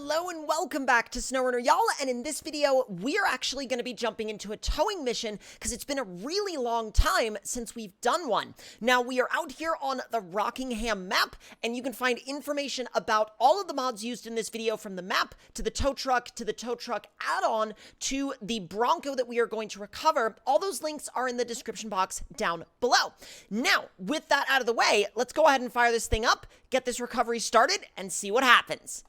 Hello and welcome back to SnowRunner, y'all, and in this video, we're actually going to be jumping into a towing mission because it's been a really long time since we've done one. Now, we are out here on the Rockingham map, and you can find information about all of the mods used in this video, from the map to the tow truck add-on to the Bronco that we are going to recover. All those links are in the description box down below. Now, with that out of the way, let's go ahead and fire this thing up, get this recovery started, and see what happens.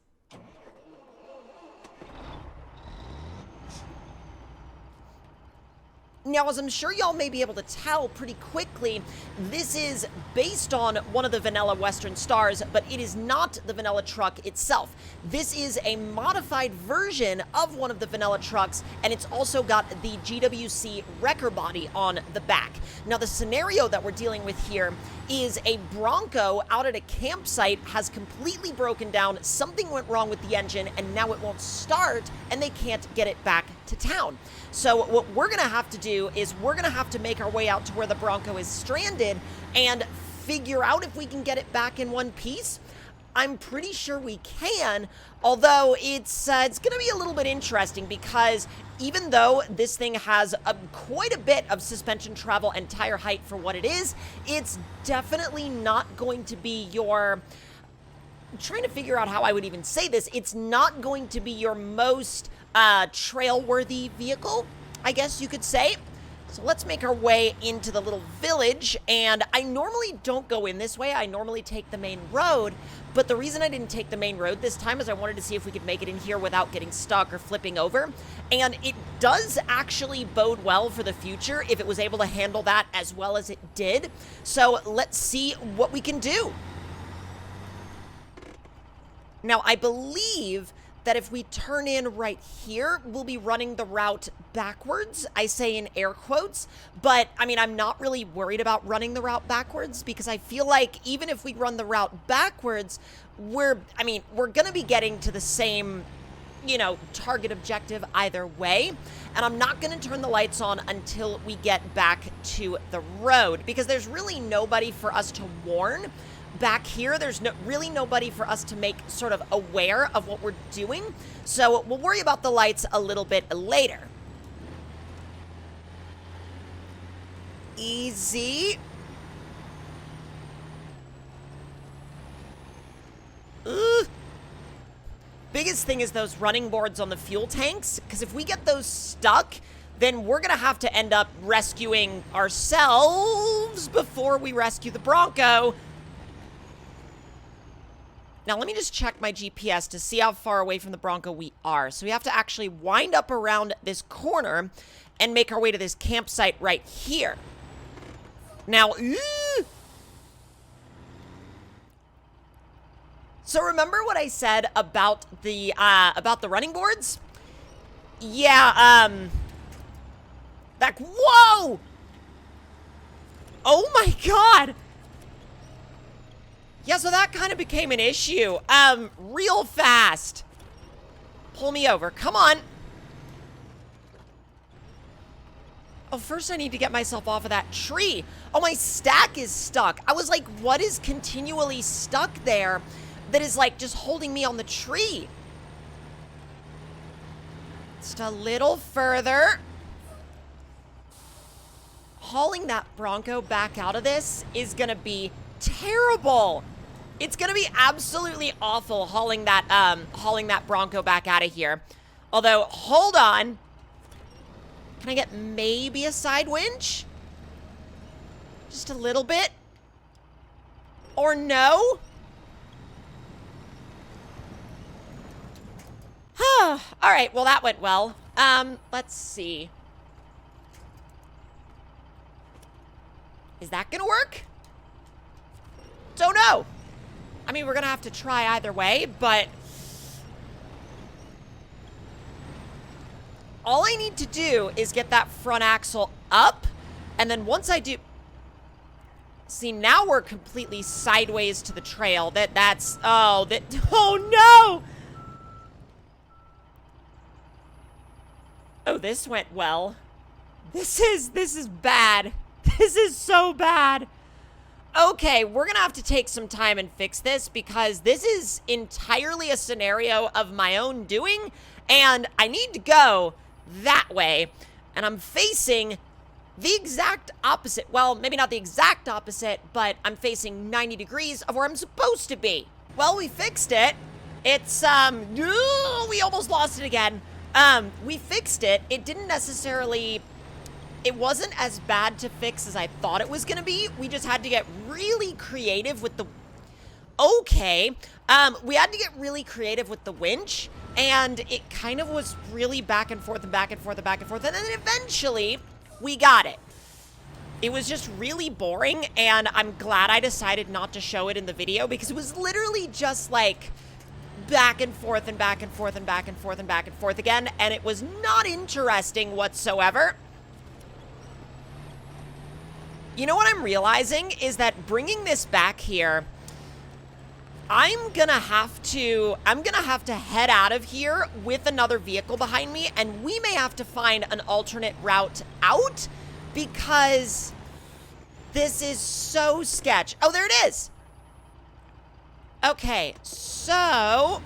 Now, as I'm sure y'all may be able to tell pretty quickly, this is based on one of the vanilla Western Stars, but it is not the vanilla truck itself. This is a modified version of one of the vanilla trucks, and it's also got the GWC wrecker body on the back. Now, the scenario that we're dealing with here is a Bronco out at a campsite has completely broken down, something went wrong with the engine, and now it won't start, and they can't get it back to town. So what we're gonna have to do is we're gonna have to make our way out to where the Bronco is stranded and figure out if we can get it back in one piece. I'm pretty sure we can, although it's gonna be a little bit interesting because even though this thing has quite a bit of suspension travel and tire height for what it is, it's definitely not going to be your... I'm trying to figure out how I would even say this. It's not going to be your most trail-worthy vehicle, I guess you could say. So let's make our way into the little village, and I normally don't go in this way. I normally take the main road, but the reason I didn't take the main road this time is I wanted to see if we could make it in here without getting stuck or flipping over, and it does actually bode well for the future if it was able to handle that as well as it did. So let's see what we can do. Now, I believe that if we turn in right here, we'll be running the route backwards. I say in air quotes, but I mean, I'm not really worried about running the route backwards because I feel like even if we run the route backwards, we're gonna be getting to the same, you know, target objective either way. And I'm not gonna turn the lights on until we get back to the road because there's really nobody for us to warn. Back here, there's really nobody for us to make sort of aware of what we're doing, so we'll worry about the lights a little bit later. Easy. Ugh. Biggest thing is those running boards on the fuel tanks, because if we get those stuck, then we're gonna have to end up rescuing ourselves before we rescue the Bronco. Now, let me just check my GPS to see how far away from the Bronco we are. So we have to actually wind up around this corner and make our way to this campsite right here. Now, so remember what I said about the running boards? Yeah, whoa! Oh my God! Yeah, so that kind of became an issue, real fast. Pull me over, come on. Oh, first I need to get myself off of that tree. Oh, my stack is stuck. I was like, what is continually stuck there that is like just holding me on the tree? Just a little further. Hauling that Bronco back out of this is gonna be terrible. It's gonna be absolutely awful hauling that Bronco back out of here. Although, hold on. Can I get maybe a side winch? Just a little bit? Or no? Alright, well that went well. Let's see. Is that gonna work? Don't know. I mean, we're gonna have to try either way, but all I need to do is get that front axle up, and then once I do... See, now we're completely sideways to the trail. Oh no! Oh, this went well. This is bad. This is so bad. Okay, we're gonna have to take some time and fix this because this is entirely a scenario of my own doing, and I need to go that way, and I'm facing the exact opposite. Well, maybe not the exact opposite, but I'm facing 90 degrees of where I'm supposed to be. Well, we fixed it. It's, we almost lost it again. We fixed it. It didn't necessarily, it wasn't as bad to fix as I thought it was gonna be. We just had to get really creative with the, we had to get really creative with the winch, and it kind of was really back and forth and back and forth and back and forth, and then eventually we got it. It was just really boring, and I'm glad I decided not to show it in the video because it was literally just like back and forth and back and forth and back and forth and back and forth again, and it was not interesting whatsoever. You know what I'm realizing is that bringing this back here, I'm gonna have to head out of here with another vehicle behind me, and we may have to find an alternate route out because this is so sketch. Oh, there it is. Okay, so,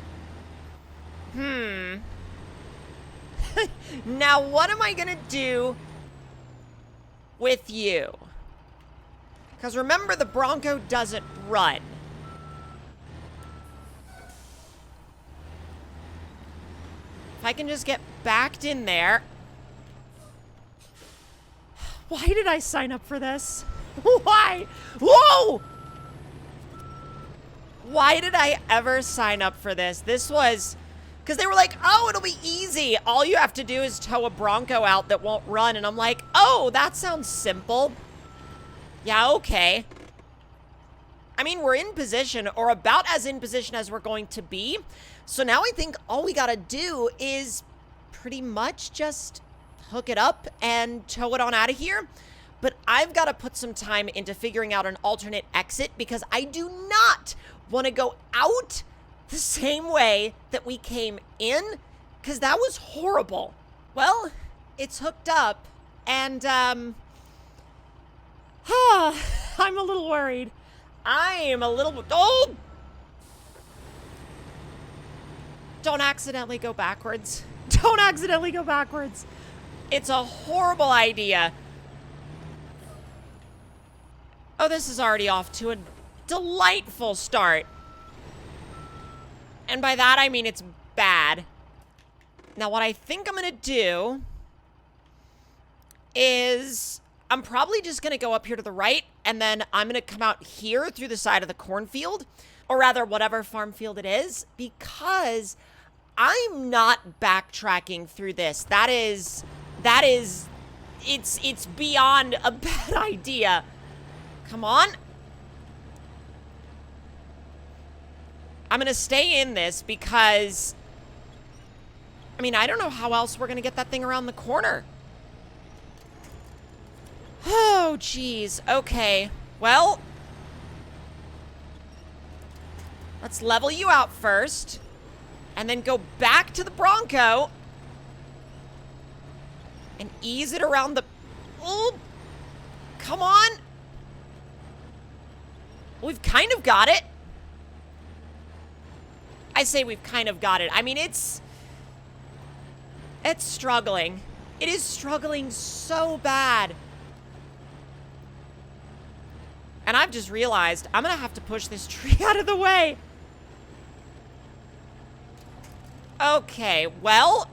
now what am I gonna do with you? Because remember, the Bronco doesn't run. If I can just get backed in there. Why did I sign up for this? Why? Whoa! Why did I ever sign up for this? This was, because they were like, oh, it'll be easy. All you have to do is tow a Bronco out that won't run. And I'm like, oh, that sounds simple. Yeah, okay. I mean, we're in position, or about as in position as we're going to be. So now I think all we gotta do is pretty much just hook it up and tow it on out of here. But I've got to put some time into figuring out an alternate exit because I do not want to go out the same way that we came in, because that was horrible. Well, it's hooked up, and I'm a little worried. I am a little, oh! Don't accidentally go backwards. Don't accidentally go backwards. It's a horrible idea. Oh, this is already off to a delightful start. And by that, I mean it's bad. Now, what I think I'm gonna do is I'm probably just gonna go up here to the right, and then I'm gonna come out here through the side of the cornfield, or rather whatever farm field it is, because I'm not backtracking through this. It's beyond a bad idea. Come on. I'm gonna stay in this because, I mean, I don't know how else we're gonna get that thing around the corner. Oh, geez. Okay. Well, let's level you out first, and then go back to the Bronco and ease it around the... Oh, come on. We've kind of got it. I say we've kind of got it. I mean, it's struggling. It is struggling so bad. And I've just realized I'm gonna have to push this tree out of the way. Okay, well.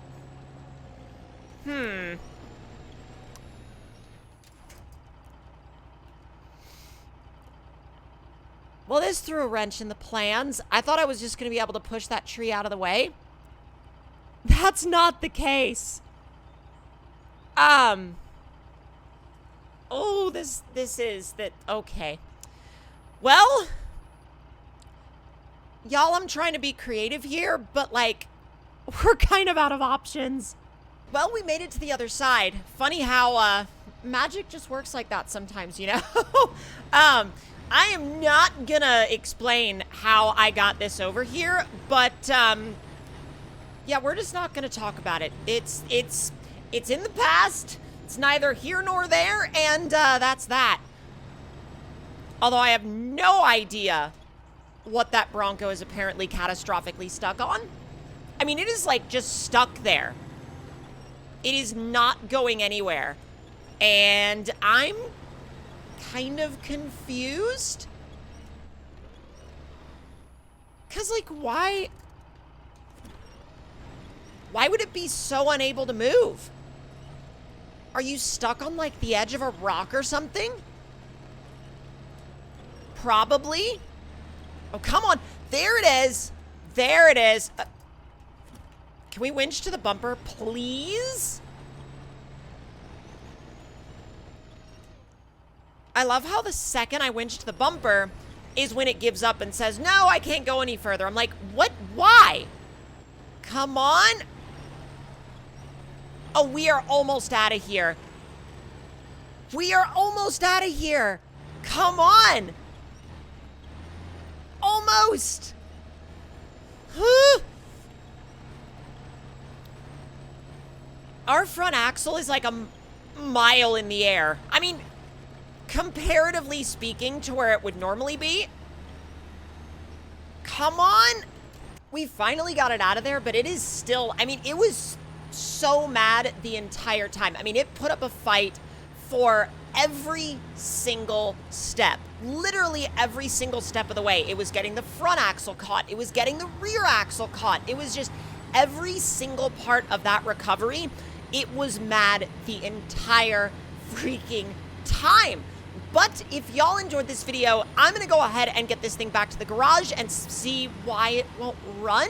Well, this threw a wrench in the plans. I thought I was just going to be able to push that tree out of the way. That's not the case. Oh, this is that. Okay. Well, y'all, I'm trying to be creative here, but like, we're kind of out of options. Well, we made it to the other side. Funny how magic just works like that sometimes, you know? I am not gonna explain how I got this over here, but yeah, we're just not gonna talk about it. It's in the past. It's neither here nor there, and that's that. Although I have no idea what that Bronco is apparently catastrophically stuck on. I mean, it is like just stuck there. It is not going anywhere. And I'm kind of confused. Because, like, why would it be so unable to move? Are you stuck on, like, the edge of a rock or something? Probably. Oh, come on. There it is. There it is. Can we winch to the bumper, please? I love how the second I winch to the bumper is when it gives up and says, no, I can't go any further. I'm like, what? Why? Come on. Oh, we are almost out of here. We are almost out of here. Come on. Almost. Our front axle is like a mile in the air. I mean, comparatively speaking to where it would normally be. Come on. We finally got it out of there, but it is still, I mean, it was so mad the entire time. I mean, it put up a fight for every single step. Literally every single step of the way. It was getting the front axle caught. It was getting the rear axle caught. It was just every single part of that recovery. It was mad the entire freaking time. But if y'all enjoyed this video, I'm going to go ahead and get this thing back to the garage and see why it won't run.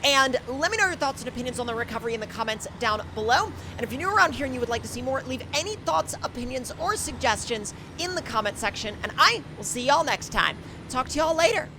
And let me know your thoughts and opinions on the recovery in the comments down below. And if you're new around here and you would like to see more, leave any thoughts, opinions, or suggestions in the comment section. And I will see y'all next time. Talk to y'all later.